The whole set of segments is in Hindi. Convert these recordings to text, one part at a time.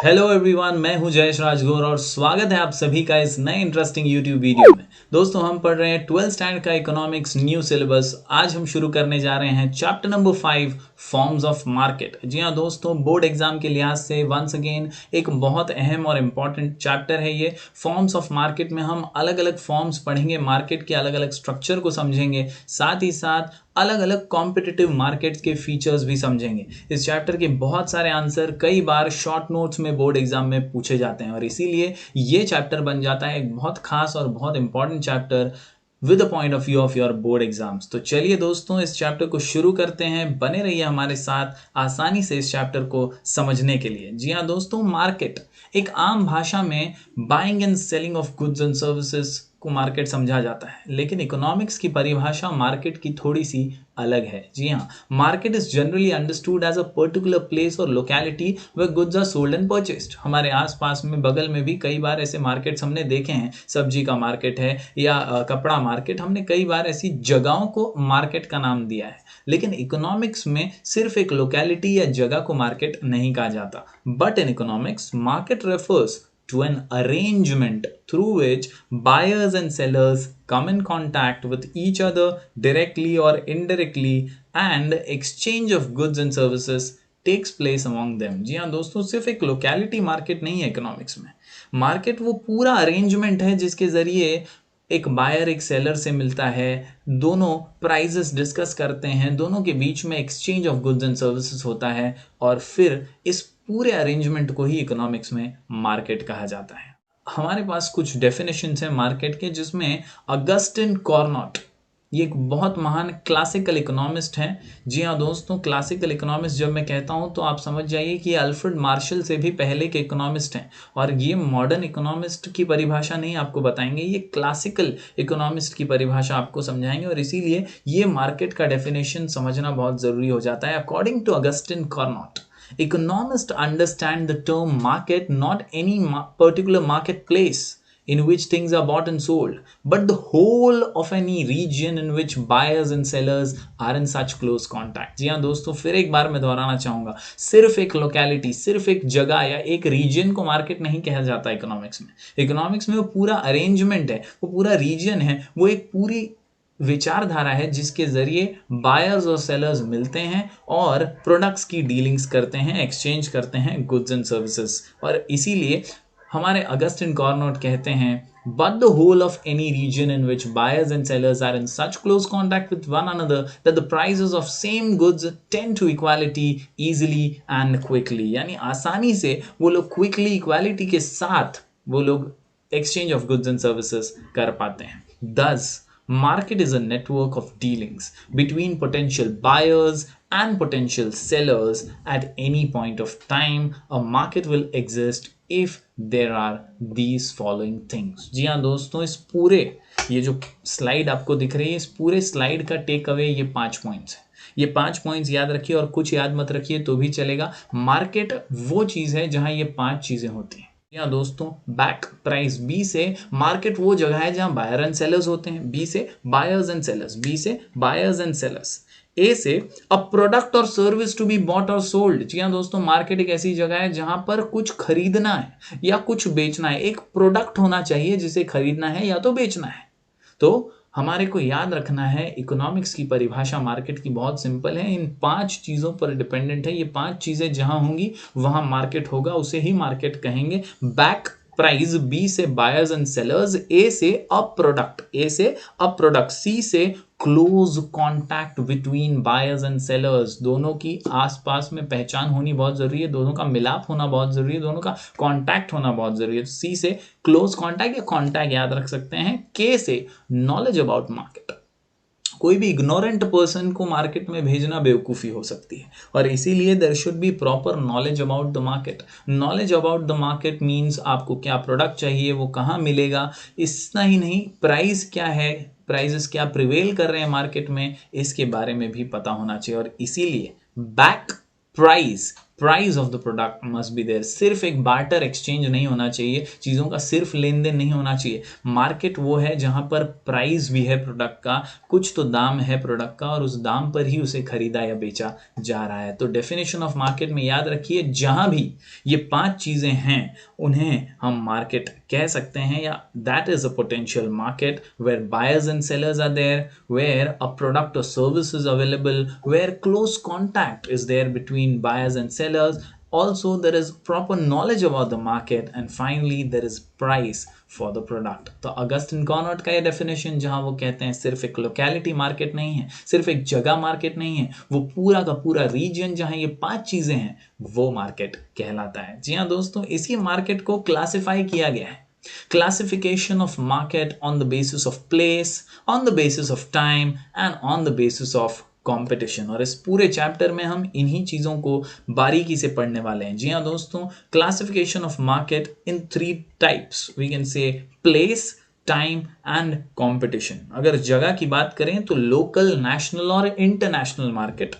हेलो एवरीवन, मैं हूं जयेश राजगौर और स्वागत है आप सभी का इस नए इंटरेस्टिंग यूट्यूब वीडियो में। दोस्तों, हम पढ़ रहे हैं 12th स्टैंडर्ड का इकोनॉमिक्स न्यू सिलेबस। आज हम शुरू करने जा रहे हैं chapter number 5, forms of market. जी हाँ दोस्तों, बोर्ड एग्जाम के लिहाज से वंस अगेन एक बहुत अहम और इम्पॉर्टेंट चैप्टर है ये। फॉर्म्स ऑफ मार्केट में हम अलग अलग फॉर्म्स पढ़ेंगे, मार्केट के अलग अलग स्ट्रक्चर को समझेंगे, साथ ही साथ अलग अलग कॉम्पिटिटिव मार्केट्स के फीचर्स भी समझेंगे। इस चैप्टर के बहुत सारे आंसर कई बार शॉर्ट नोट्स में बोर्ड एग्जाम में पूछे जाते हैं और इसीलिए ये चैप्टर बन जाता है एक बहुत खास और बहुत important chapter with the point of view of your board exams. तो चलिए दोस्तों, इस चैप्टर को शुरू करते हैं। बने रहिए हमारे साथ आसानी से इस चैप्टर को समझने के लिए। जी हाँ दोस्तों, मार्केट एक आम भाषा में buying and selling of goods and services को मार्केट समझा जाता है, लेकिन इकोनॉमिक्स की परिभाषा मार्केट की थोड़ी सी अलग है। जी हाँ, market is generally understood as a particular place or locality where goods are sold and purchased. हमारे आसपास में बगल में भी कई बार ऐसे मार्केट्स हमने देखे हैं। सब्जी का मार्केट है या कपड़ा मार्केट, हमने कई बार ऐसी जगहों को मार्केट का नाम दिया है। लेकिन इकोनॉमिक्स में सिर्फ एक लोकेलिटी या जगह को मार्केट नहीं कहा जाता, but in economics market refers to an arrangement through which buyers and sellers come in contact with each other directly or indirectly and exchange of goods and services takes place among them। जी हाँ दोस्तों, सिर्फ एक लोकेलिटी मार्केट नहीं है इकोनॉमिक्स में। मार्केट वो पूरा अरेंजमेंट है जिसके जरिए एक बायर एक सेलर से मिलता है, दोनों प्राइजेस डिस्कस करते हैं, दोनों के बीच में exchange of goods and services होता है और फिर इस पूरे अरेंजमेंट को ही इकोनॉमिक्स में मार्केट कहा जाता है। हमारे पास कुछ डेफिनेशंस हैं मार्केट के, जिसमें अगस्टिन कॉर्नोट, ये एक बहुत महान क्लासिकल इकोनॉमिस्ट हैं। जी हाँ दोस्तों, क्लासिकल इकोनॉमिस्ट जब मैं कहता हूँ तो आप समझ जाइए कि अल्फ्रेड मार्शल से भी पहले के इकोनॉमिस्ट हैं और ये मॉडर्न इकोनॉमिस्ट की परिभाषा नहीं आपको बताएंगे, ये क्लासिकल इकोनॉमिस्ट की परिभाषा आपको समझाएंगे और इसीलिए ये मार्केट का डेफिनेशन समझना बहुत ज़रूरी हो जाता है। According to Augustin Cournot, economists understand the term market not any particular marketplace in which things are bought and sold, but the whole of any region in which buyers and sellers are in such close contact। जी हाँ दोस्तों, फिर एक बार मैं दोहराना चाहूँगा, सिर्फ एक लोकेलिटी, सिर्फ एक जगह या एक रीजन को मार्केट नहीं कहा जाता इकोनॉमिक्स में। इकोनॉमिक्स में वो पूरा अरेंजमेंट है, वो पूरा रीजन है, वो एक पूरी विचारधारा है जिसके जरिए बायर्स और सेलर्स मिलते हैं और प्रोडक्ट्स की डीलिंग्स करते हैं, एक्सचेंज करते हैं गुड्स एंड सर्विसेज। और इसीलिए हमारे अगस्टिन कॉर्नोट कहते हैं, but the whole of any region in which buyers and sellers are in such close contact with one another that the prices of same goods tend to equality easily and quickly। यानी आसानी से वो लोग क्विकली इक्वालिटी के साथ वो लोग exchange of goods and services कर पाते हैं। Thus market is a network of dealings between potential buyers and potential sellers at any point of time। A market will exist if there are these following things। जी हाँ दोस्तों, इस पूरे ये जो स्लाइड आपको दिख रही है, इस पूरे स्लाइड का टेक अवे ये 5 पॉइंट्स है। ये 5 पॉइंट्स याद रखिए और कुछ याद मत रखिए तो भी चलेगा। मार्केट वो चीज़ है जहाँ ये 5 चीज़ें होती हैं। या दोस्तों, बैक प्राइस बी से मार्केट वो जगह है जहां बायर एंड सेलर्स होते हैं, बी से बायर्स एंड सेलर्स, बी से बायर्स एंड सेलर्स, ए से अ product or service to be bought और सोल्ड। जी हाँ दोस्तों, मार्केट एक ऐसी जगह है जहां पर कुछ खरीदना है या कुछ बेचना है, एक प्रोडक्ट होना चाहिए जिसे खरीदना है या तो बेचना है। तो हमारे को याद रखना है, इकोनॉमिक्स की परिभाषा मार्केट की बहुत सिंपल है, इन 5 चीज़ों पर डिपेंडेंट है। ये 5 चीज़ें जहां होंगी वहां मार्केट होगा, उसे ही मार्केट कहेंगे। बैक प्राइस, बी से बायर्स एंड सेलर्स, ए से अ प्रोडक्ट, सी से close contact between buyers and sellers, दोनों की आसपास में पहचान होनी बहुत जरूरी है, दोनों का मिलाप होना बहुत जरूरी है, दोनों का कॉन्टैक्ट होना बहुत जरूरी है। सी से क्लोज कॉन्टैक्ट या कॉन्टैक्ट याद रख सकते हैं। के से नॉलेज अबाउट मार्केट, कोई भी इग्नोरेंट पर्सन को मार्केट में भेजना बेवकूफ़ी हो सकती है और इसीलिए there should be proper knowledge about the market. Knowledge about the market means आपको क्या प्रोडक्ट चाहिए, वो कहाँ मिलेगा, इतना ही नहीं, प्राइस क्या है, प्राइजेस क्या प्रिवेल कर रहे हैं मार्केट में, इसके बारे में भी पता होना चाहिए। और इसीलिए back price price of the product must be there. सिर्फ एक बार्टर एक्सचेंज नहीं होना चाहिए, चीज़ों का सिर्फ लेन देन नहीं होना चाहिए। मार्केट वो है जहाँ पर प्राइस भी है प्रोडक्ट का, कुछ तो दाम है प्रोडक्ट का और उस दाम पर ही उसे खरीदा या बेचा जा रहा है। तो डेफिनेशन ऑफ मार्केट में याद रखिए, जहाँ भी ये 5 चीज़ें हैं उन्हें हम मार्केट कह सकते हैं, या that is a potential market where buyers and sellers are there, where a product or service is available, where close contact is there between buyers and sellers. Also, there is proper knowledge about the market, and finally there is price for the product. तो अगस्टिन कॉनॉट का ये डेफिनेशन, जहां वो कहते हैं सिर्फ एक लोकेलिटी मार्केट नहीं है, सिर्फ एक जगह मार्केट नहीं है, वो पूरा का पूरा रीजन जहां ये 5 चीजें हैं वो मार्केट कहलाता है। जी हाँ दोस्तों, इसी मार्केट को क्लासिफाई किया गया है। Classification of market on the basis of place, on the basis of time and on the basis of competition. और इस पूरे चैप्टर में हम इन्हीं चीज़ों को बारीकी से पढ़ने वाले हैं। जी हाँ दोस्तों, classification of market in 3 types, we can say place, time and competition. अगर जगह की बात करें तो लोकल, नेशनल और इंटरनेशनल मार्केट।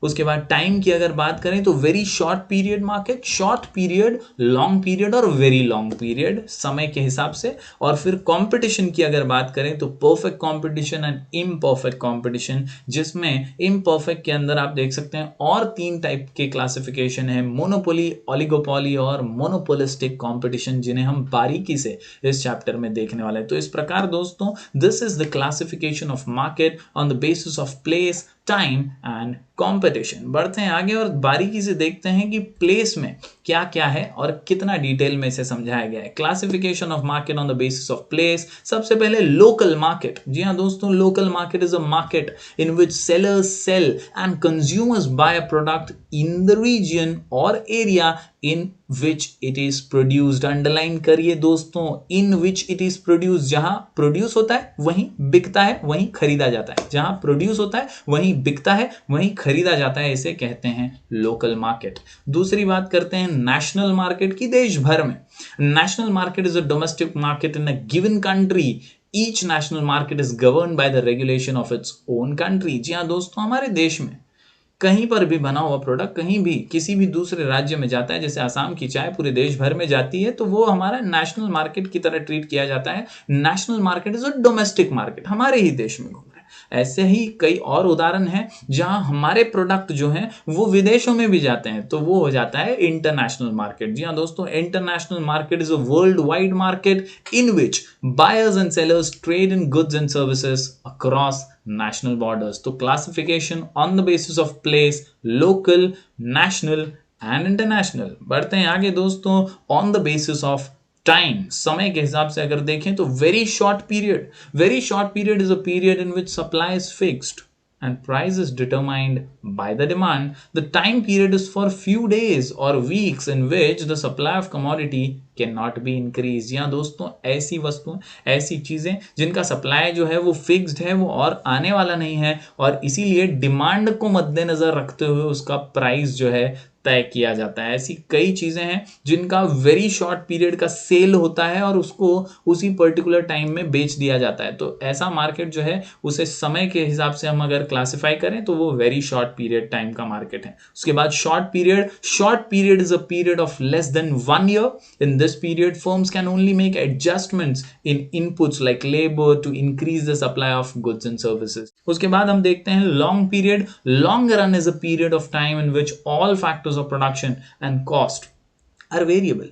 उसके बाद टाइम की अगर बात करें तो very short period market, short period, long period और वेरी लॉन्ग पीरियड समय के हिसाब से। और फिर कंपटीशन की अगर बात करें तो perfect competition and imperfect competition, जिसमें इम्परफेक्ट के अंदर आप देख सकते हैं और 3 टाइप के क्लासिफिकेशन है, मोनोपोली, ओलिगोपोली और मोनोपोलिस्टिक कंपटीशन, जिन्हें हम बारीकी से इस चैप्टर में देखने वाले हैं। तो इस प्रकार दोस्तों, this is the classification of market on the basis of place, time and competition. बढ़ते हैं आगे और बारीकी से देखते हैं कि प्लेस में क्या क्या है और कितना डिटेल में इसे समझाया गया है। Classification of market on the basis of place. सबसे पहले लोकल मार्केट। जी हाँ दोस्तों, local market is a market in which sellers sell and consumers buy a product in the region or area in which it is produced. Underline करिए दोस्तों, in which it is produced. जहां प्रोड्यूस होता है वहीं बिकता है, वहीं खरीदा जाता है। जहां प्रोड्यूस होता है वहीं बिकता है, वहीं खरीदा जाता है, इसे कहते हैं लोकल मार्केट। दूसरी बात करते हैं नेशनल मार्केट की। देश भर में national market is a domestic market in a given country. Each national market is govern by the regulation of its own country. जी हाँ दोस्तों, हमारे देश में कहीं पर भी बना हुआ प्रोडक्ट कहीं भी किसी भी दूसरे राज्य में जाता है, जैसे आसाम की चाय पूरे देश भर में जाती है, तो वो हमारा नेशनल मार्केट की तरह ट्रीट किया जाता है। National market is a domestic market, हमारे ही देश में घूम रहा है। ऐसे ही कई और उदाहरण हैं जहां हमारे प्रोडक्ट जो हैं वो विदेशों में भी जाते हैं, तो वो हो जाता है इंटरनेशनल मार्केट। जी हाँ दोस्तों, international market is a world wide market in which buyers and sellers trade in goods and services across national borders. तो classification on the basis of place, local, national and international. बढ़ते हैं आगे दोस्तों, on the basis of time, समय के हिसाब से अगर देखें तो very short period is a period in which supply is fixed and price is determined by the demand. The time period is for few days or weeks in which the supply of commodity cannot be increased. यहाँ दोस्तों, ऐसी वस्तुएं, ऐसी चीजें जिनका सप्लाई जो है वो फिक्स्ड है, वो और आने वाला नहीं है, और इसीलिए डिमांड को मद्देनजर रखते हुए उसका प्राइस जो है तय किया जाता है। ऐसी कई चीजें हैं जिनका वेरी शॉर्ट पीरियड का सेल होता है और उसको उसी पर्टिकुलर टाइम में बेच दिया जाता है। तो ऐसा मार्केट जो है उसे समय के हिसाब से हम अगर क्लासिफाई करें तो वो वेरी शॉर्ट पीरियड टाइम का मार्केट है। उसके बाद short period is a period of less than 1 year. In this period firms can only make adjustments in inputs like labour to increase the supply of goods and services. उसके बाद हम देखते हैं long run is a period of time in which all factors of production and cost are variable.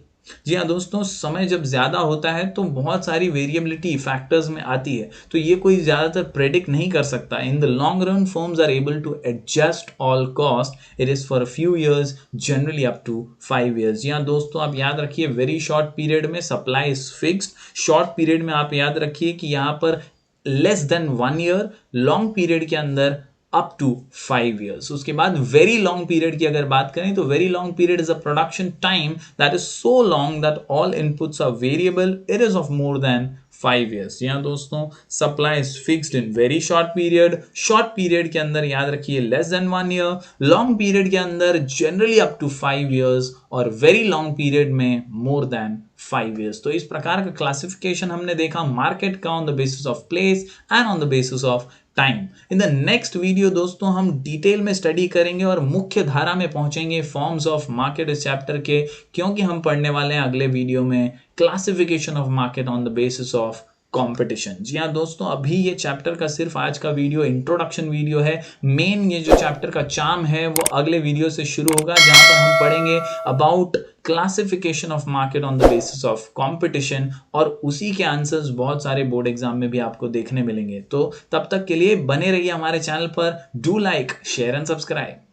जी हाँ दोस्तों, समय जब ज्यादा होता है तो बहुत सारी वेरिएबिलिटी फैक्टर्स में आती है, तो ये कोई ज्यादातर प्रेडिक्ट नहीं कर सकता। In the long run firms are able to adjust all cost. It is for a few years, generally up to 5 years. जी हाँ दोस्तों, आप याद रखिए, वेरी शॉर्ट पीरियड में supply is fixed. Short period में आप याद रखिए कि यहाँ पर less than 1 year, long period के अंदर अप टू 5 years. उसके बाद वेरी लॉन्ग पीरियड की अगर बात करें तो very long period is a production time that is so long that all inputs are variable. It is of more than 5 years। जी हाँ दोस्तों, supply is fixed in very short period के अंदर याद रखिए less than 1 year, long period के अंदर जनरली अप टू 5 years और वेरी लॉन्ग पीरियड में मोर देन 5 years। तो इस प्रकार का क्लासिफिकेशन हमने देखा मार्केट का on the basis of place and on the basis of time. In the next video दोस्तों हम डिटेल में स्टडी करेंगे और मुख्य धारा में पहुंचेंगे फॉर्म्स ऑफ मार्केट इस चैप्टर के, क्योंकि हम पढ़ने वाले हैं अगले वीडियो में classification of market on the basis of competition. जी हाँ दोस्तों, अभी ये चैप्टर का सिर्फ आज का वीडियो इंट्रोडक्शन वीडियो है। मेन ये जो चैप्टर का चार्म है वो अगले वीडियो से शुरू होगा, जहां पर हम पढ़ेंगे about classification of market on the basis of competition, और उसी के आंसर्स बहुत सारे बोर्ड एग्जाम में भी आपको देखने मिलेंगे। तो तब तक के लिए बने रहिए हमारे चैनल पर। Do like, share and subscribe.